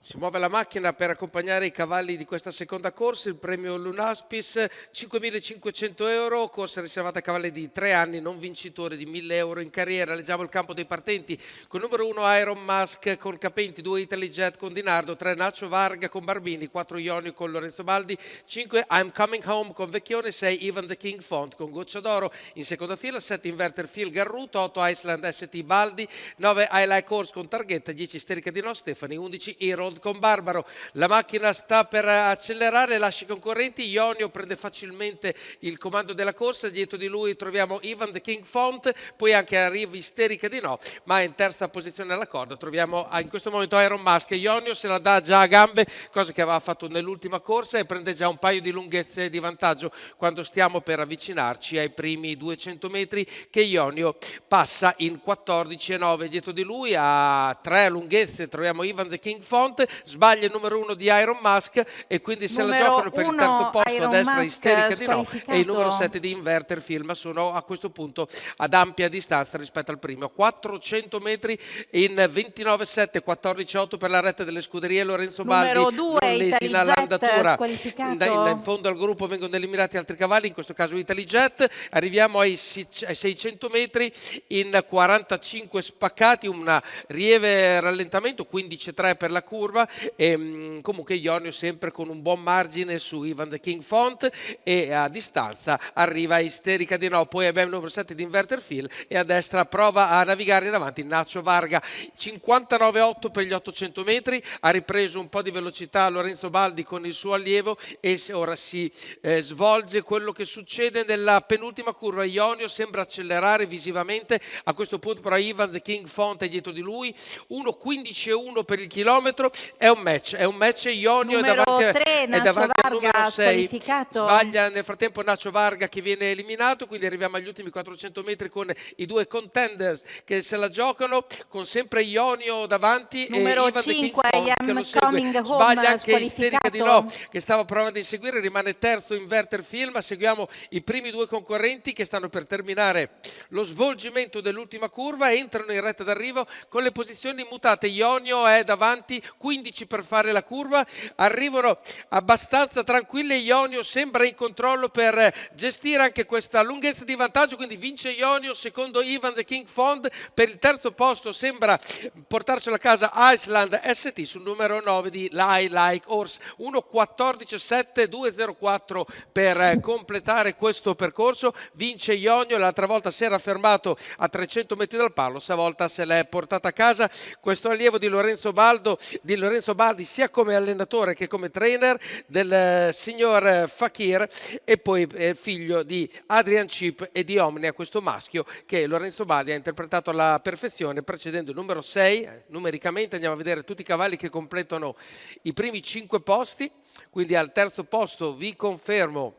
Si muove la macchina per accompagnare i cavalli di questa seconda corsa, il premio Lunaspis, 5.500 euro, corsa riservata a cavalli di 3 anni, non vincitori di 1.000 euro in carriera. Leggiamo il campo dei partenti, con numero 1 Iron Mask con Capenti, 2 Italy Jet con Dinardo, 3 Nacho Varga con Barbini, 4 Ionio con Lorenzo Baldi, 5 I'm Coming Home con Vecchione, 6 Ivan the King Font con Goccia d'Oro, in seconda fila 7 Inverter Phil Garruto, 8 Iceland ST Baldi, 9 I Like Horse con Targhetta, 10 Isterica di No Stefani, 11 Hero con Barbaro. La macchina sta per accelerare, lascia i concorrenti, Ionio prende facilmente il comando della corsa, dietro di lui troviamo Ivan the King Font, poi anche arriva Isterica di No, ma in terza posizione alla corda troviamo in questo momento Iron Mask. Ionio se la dà già a gambe, cosa che aveva fatto nell'ultima corsa, e prende già un paio di lunghezze di vantaggio quando stiamo per avvicinarci ai primi 200 metri, che Ionio passa in 14,9. Dietro di lui a 3 lunghezze troviamo Ivan the King Font, sbaglia il numero 1 di Iron Mask e quindi se la giocano per il terzo posto. Iron a destra Mask Isterica di No e il numero 7 di Inverter Film, ma sono a questo punto ad ampia distanza rispetto al primo. 400 metri in 29,7, 14,8 per la retta delle scuderie Lorenzo Baldi, numero 2 non lesina l'andatura. In squalificato. fondo al gruppo vengono eliminati altri cavalli, in questo caso Italy Jet. Arriviamo ai 600 metri in 45 spaccati, un lieve rallentamento, 15,3 per la curva, e comunque Ionio sempre con un buon margine su Ivan the King Font, e a distanza arriva Isterica di No, poi abbiamo il numero 7 di Inverter Phil e a destra prova a navigare in avanti Nacho Varga. 59,8 per gli 800 metri, ha ripreso un po' di velocità Lorenzo Baldi con il suo allievo e ora si svolge quello che succede nella penultima curva. Ionio sembra accelerare visivamente, a questo punto però Ivan the King Font è dietro di lui, 1,15,1 per il chilometro. È un match, Ionio è davanti al numero 6, sbaglia nel frattempo Nacho Varga che viene eliminato, quindi arriviamo agli ultimi 400 metri con i due contenders che se la giocano, con sempre Ionio davanti numero e Ivan the King 5 Font che lo segue. Sbaglia anche Isterica di No che stava provando a inseguire, rimane terzo Inverter Film. Seguiamo i primi due concorrenti che stanno per terminare lo svolgimento dell'ultima curva, entrano in retta d'arrivo con le posizioni mutate. Ionio è davanti, 15 per fare la curva, arrivano abbastanza tranquille, Ionio sembra in controllo per gestire anche questa lunghezza di vantaggio, quindi vince Ionio, secondo Ivan the King Font. Per il terzo posto sembra portarselo a casa Iceland ST sul numero 9 di I Like Horse, 1,14,7, 2,04 per completare questo percorso. Vince Ionio, l'altra volta si era fermato a 300 metri dal palo, stavolta se l'è portata a casa. Questo allievo di Lorenzo Baldi sia come allenatore che come trainer del signor Fakir, e poi figlio di Adrian Chip e di Omnia, questo maschio che Lorenzo Baldi ha interpretato alla perfezione, precedendo il numero 6. Numericamente andiamo a vedere tutti i cavalli che completano i primi 5 posti, quindi al terzo posto vi confermo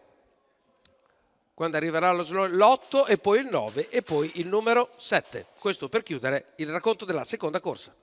quando arriverà l'8 e poi il 9 e poi il numero 7. Questo per chiudere il racconto della seconda corsa.